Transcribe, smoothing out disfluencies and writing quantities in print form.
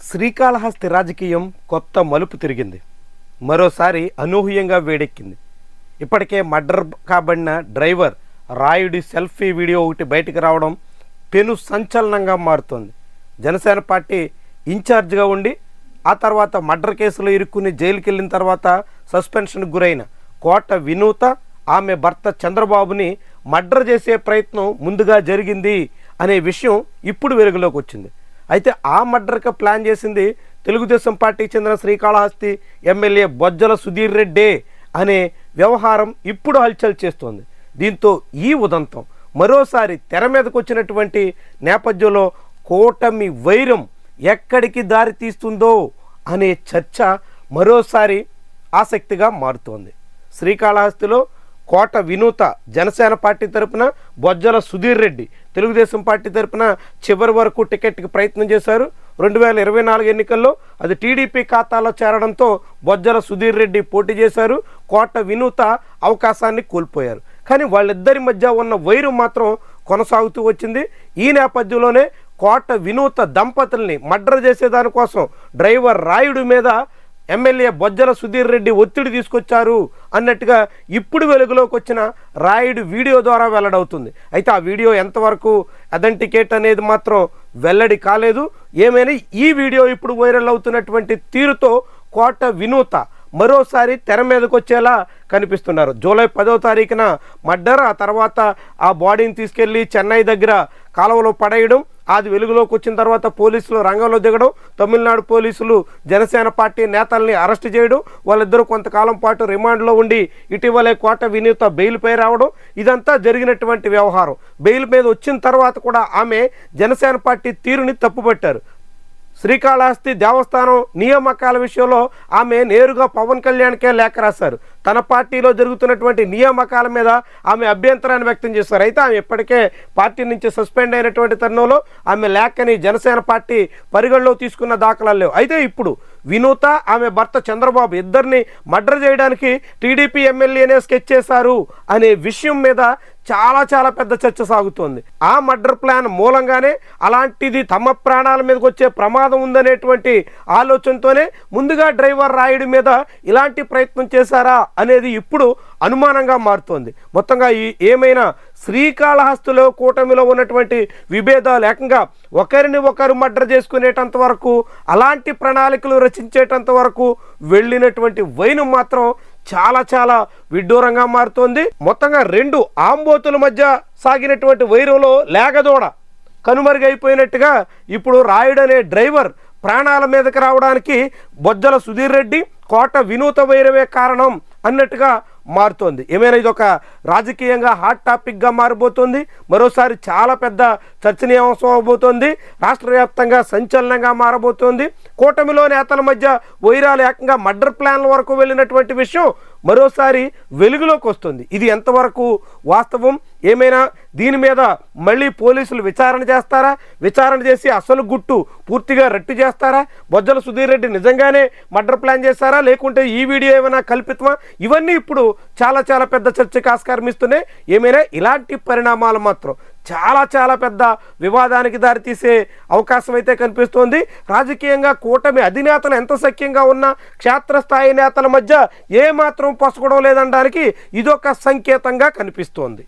శ్రీకాళహస్తి రాజకీయం కొత్త మలుపు తిరిగింది. మరోసారి అనూహ్యంగా వేడెక్కింది. ఇప్పటికే మర్డర్ కాబడిన డ్రైవర్ రాయుడి సెల్ఫీ వీడియో ఒకటి బయటకు రావడం పెను సంచలనంగా మారుతోంది. జనసేన పార్టీ ఇన్ఛార్జ్గా ఉండి ఆ తర్వాత మర్డర్ కేసులో ఇరుక్కుని జైలుకి వెళ్ళిన తర్వాత సస్పెన్షన్కు గురైన కోట వినూత ఆమె భర్త చంద్రబాబుని మర్డర్ చేసే ప్రయత్నం ముందుగా జరిగింది అనే విషయం ఇప్పుడు వెలుగులోకి వచ్చింది. అయితే ఆ మర్డర్కి ప్లాన్ చేసింది తెలుగుదేశం పార్టీకి చెందిన శ్రీకాళహస్తి ఎమ్మెల్యే బొజ్జల సుధీర్ రెడ్డి అనే వ్యవహారం ఇప్పుడు హల్చల్ చేస్తోంది. దీంతో ఈ ఉదంతం మరోసారి తెర మీదకు వచ్చినటువంటి నేపథ్యంలో కూటమి వైరం ఎక్కడికి దారి తీస్తుందో అనే చర్చ మరోసారి ఆసక్తిగా మారుతోంది. శ్రీకాళహస్తిలో కోట వినూత జనసేన పార్టీ తరపున, బొజ్జల సుధీర్ రెడ్డి తెలుగుదేశం పార్టీ తరపున చివరి వరకు టికెట్కి ప్రయత్నం చేశారు. 2024 ఎన్నికల్లో అది టీడీపీ ఖాతాలో చేరడంతో బొజ్జల సుధీర్ రెడ్డి పోటీ చేశారు. కోట వినూత అవకాశాన్ని కోల్పోయారు. కానీ వాళ్ళిద్దరి మధ్య ఉన్న వైరం మాత్రం కొనసాగుతూ వచ్చింది. ఈ నేపథ్యంలోనే కోట వినూత దంపతుల్ని మర్డర్ చేసేదానికోసం డ్రైవర్ రాయుడు మీద ఎమ్మెల్యే బొజ్జల సుధీర్ రెడ్డి ఒత్తిడి తీసుకొచ్చారు అన్నట్టుగా ఇప్పుడు వెలుగులోకి వచ్చిన రాయుడు వీడియో ద్వారా వెల్లడవుతుంది. అయితే ఆ వీడియో ఎంతవరకు అథెంటికేట్ అనేది మాత్రం వెల్లడి కాలేదు. ఏమైనా ఈ వీడియో ఇప్పుడు వైరల్ అవుతున్నటువంటి తీరుతో కోట వినూత మరోసారి తెర మీదకి వచ్చేలా కనిపిస్తున్నారు. జూలై 10వ తారీఖున మర్డర్, ఆ తర్వాత ఆ బాడీని తీసుకెళ్లి చెన్నై దగ్గర కాలువలో పడేయడం, అది వెలుగులోకి వచ్చిన తర్వాత పోలీసులు రంగంలో దిగడం, తమిళనాడు పోలీసులు జనసేన పార్టీ నేతల్ని అరెస్ట్ చేయడం, వాళ్ళిద్దరూ కొంతకాలం పాటు రిమాండ్లో ఉండి ఇటీవలే కోట వినూత బెయిల్పై రావడం, ఇదంతా జరిగినటువంటి వ్యవహారం. బెయిల్ మీద వచ్చిన తర్వాత కూడా ఆమె జనసేన పార్టీ తీరుని తప్పుపట్టారు. శ్రీకాళహస్తి దేవస్థానం నియామకాల విషయంలో ఆమె నేరుగా పవన్ కళ్యాణ్కే లేఖ రాశారు. తన పార్టీలో జరుగుతున్నటువంటి నియామకాల మీద ఆమె అభ్యంతరాన్ని వ్యక్తం చేశారు. అయితే ఆమె ఇప్పటికే పార్టీ నుంచి సస్పెండ్ అయినటువంటి తరుణంలో ఆమె లేఖని జనసేన పార్టీ పరిగణలో తీసుకున్న దాఖలాలు లేవు. అయితే ఇప్పుడు వినూత ఆమె భర్త చంద్రబాబు ఇద్దరిని మర్డర్ చేయడానికి టీడీపీ ఎమ్మెల్యేనే స్కెచ్ చేశారు అనే విషయం మీద చాలా పెద్ద చర్చ సాగుతోంది. ఆ మర్డర్ ప్లాన్ మూలంగానే అలాంటిది తమ ప్రాణాల మీదకి వచ్చే ప్రమాదం ఉందనేటువంటి ఆలోచనతోనే ముందుగా డ్రైవర్ రాయుడి మీద ఇలాంటి ప్రయత్నం చేశారా అనేది ఇప్పుడు అనుమానంగా మారుతోంది. మొత్తంగా ఏమైనా శ్రీకాళహస్తిలో కూటమిలో ఉన్నటువంటి విభేదాలు ఏకంగా ఒకరిని ఒకరు మర్డర్ చేసుకునేటంత వరకు, అలాంటి ప్రణాళికలు రచించేటంత వరకు వెళ్ళినటువంటి వైనం మాత్రం చాలా విడ్డూరంగా మారుతోంది. మొత్తంగా రెండు ఆంబోతుల మధ్య సాగినటువంటి వైరంలో లేగదోడ కనుమరుగైపోయినట్టుగా ఇప్పుడు రాయుడు అనే డ్రైవర్ ప్రాణాల మీదకి రావడానికి బొజ్జల సుధీర్ రెడ్డి, కోట వినూత వైరమే కారణం అన్నట్టుగా మారుతోంది. ఏమైనా ఇది ఒక రాజకీయంగా హాట్ టాపిక్గా మారిపోతుంది. మరోసారి చాలా పెద్ద చర్చనీయాంశం అవబోతోంది. రాష్ట్ర వ్యాప్తంగా సంచలనంగా మారబోతోంది. కూటమిలో నేతల మధ్య వైరాలు ఏకంగా మర్డర్ ప్లాన్ల వరకు వెళ్ళినటువంటి విషయం మరోసారి వెలుగులోకి వస్తుంది. ఇది ఎంతవరకు వాస్తవం, ఏమైనా దీని మీద మళ్ళీ పోలీసులు విచారణ చేస్తారా, విచారణ చేసి అసలు గుట్టు పూర్తిగా రట్టు చేస్తారా, బొజ్జల సుధీర్ రెడ్డి నిజంగానే మర్డర్ ప్లాన్ చేస్తారా, లేకుంటే ఈ వీడియో ఏమైనా కల్పితమా, ఇవన్నీ ఇప్పుడు చాలా పెద్ద చర్చకు ఆస్కారం ఇస్తున్నాయి. ఏమైనా ఇలాంటి పరిణామాలు మాత్రం చాలా పెద్ద వివాదానికి దారితీసే అవకాశం అయితే కనిపిస్తోంది. రాజకీయంగా కూటమి అధినేతలు ఎంత సఖ్యంగా ఉన్నా క్షేత్రస్థాయి నేతల మధ్య ఏమాత్రం పొసగడం లేదనడానికి ఇదొక సంకేతంగా కనిపిస్తోంది.